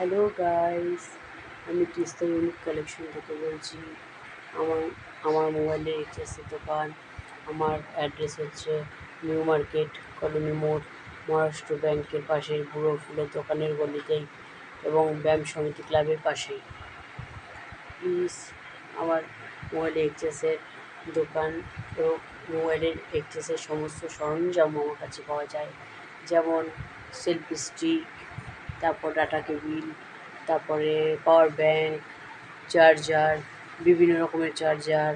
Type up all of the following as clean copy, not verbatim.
Hello guys, আমি Teesta unique collection থেকে বলছি। আমার আমার মোবাইলের এইচএসের দোকান। আমার অ্যাড্রেস হচ্ছে নিউ মার্কেট, কলোনি মোড়, মহারাষ্ট্র ব্যাংকের পাশে, বুড়ো ফুলের দোকানের গলিতেই এবং ব্যায়াম সমিতি ক্লাবের পাশেই। প্লিজ আমার মোবাইলের এইচএসের দোকান এবং মোবাইলের এইচএসের সমস্ত সরঞ্জাম আমার কাছে পাওয়া যায়, যেমন সেলফি স্টিক, তারপর ডাটা কেবিল, তারপরে পাওয়ার ব্যাঙ্ক, চার্জার, বিভিন্ন রকমের চার্জার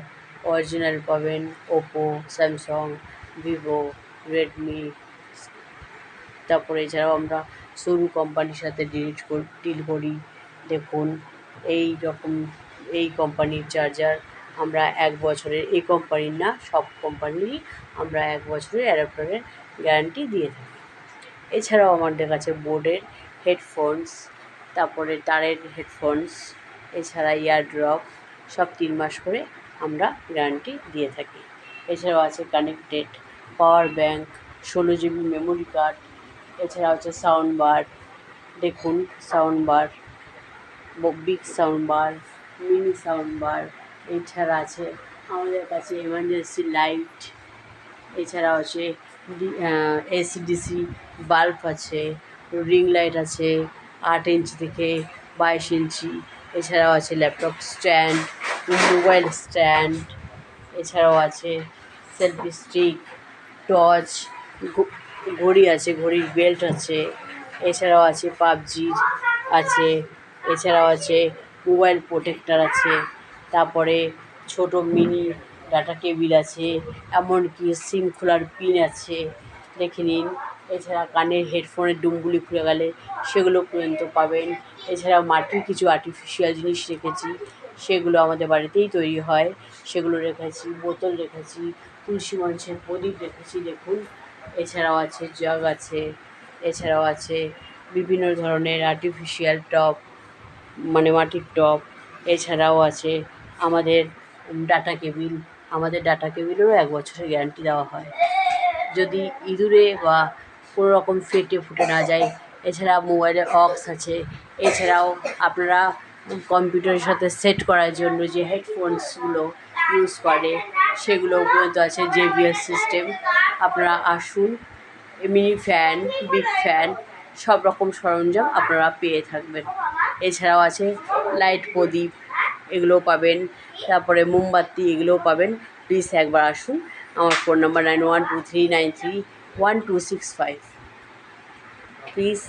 অরিজিনাল পাবেন ওপো, স্যামসাং, ভিভো, রেডমি। তারপরে এছাড়াও আমরা সরু কোম্পানির সাথে ডিল করি। দেখুন, এই রকম এই কোম্পানির চার্জার আমরা 1 বছরের, এই কোম্পানির না, সব কোম্পানিরই আমরা 1 বছরের অ্যাডাপ্টারের গ্যারান্টি দিয়ে থাকি। এছাড়াও আমাদের কাছে বোটের হেডফোনস, তারপরে তারের হেডফোনস, এছাড়া ইয়ারড্রপ, সব 3 মাস করে আমরা গ্যারান্টি দিয়ে থাকি। এছাড়াও আছে connected power bank, 16 GB memory card, এছাড়া হচ্ছে সাউন্ড বার। দেখুন, sound bar, big sound bar, mini sound bar. এছাড়া আছে আমাদের কাছে এমার্জেন্সি লাইট, এছাড়াও আছে এসিডিসি বাল্ব আছে, রিং লাইট আছে 8 ইঞ্চি থেকে 22 ইঞ্চি। এছাড়াও আছে ল্যাপটপ স্ট্যান্ড, মোবাইল স্ট্যান্ড। এছাড়াও আছে সেলফি স্টিক, টর্চ, ঘড়ি আছে, ঘড়ির বেল্ট আছে। এছাড়াও আছে পাবজির আছে। এছাড়াও আছে মোবাইল প্রোটেক্টার আছে। তারপরে ছোট মিনি ডাটা কেবিল আছে, এমনকি সিম খোলার পিন আছে, দেখে নিন। এছাড়া কানের হেডফোনের ডুমগুলি খুলে গেলে সেগুলো পর্যন্ত পাবেন। এছাড়া মাটির কিছু আর্টিফিশিয়াল জিনিস রেখেছি, সেগুলো আমাদের বাড়িতেই তৈরি হয়, সেগুলো রেখেছি। বোতল রেখেছি, তুলসী মঞ্চের প্রদীপ রেখেছি, দেখুন। এছাড়াও আছে জগ আছে। এছাড়াও আছে বিভিন্ন ধরনের আর্টিফিশিয়াল টব, মানে মাটির টব। এছাড়াও আছে আমাদের ডাটা কেবিল। আমাদের ডাটা কেবিলেরও 1 বছরের গ্যারান্টি দেওয়া হয়, যদি ইঁদুরে বা কোনো রকম ফেটে ফুটে না যায়। এছাড়া মোবাইলে অক্স আছে। এছাড়াও আপনারা কম্পিউটারের সাথে সেট করার জন্য যে হেডফোনসগুলো ইউজ করে, সেগুলো পর্যন্ত আছে, JBL সিস্টেম। আপনারা আসুন, মিনি ফ্যান, বিগ ফ্যান, সব রকম সরঞ্জাম আপনারা পেয়ে থাকবেন। এছাড়াও আছে লাইট প্রদীপ, এগুলোও পাবেন। তারপরে মোমবাতি, এগুলোও পাবেন। প্লিজ একবার আসুন। আমার ফোন নাম্বার 9123931265। প্লিজ।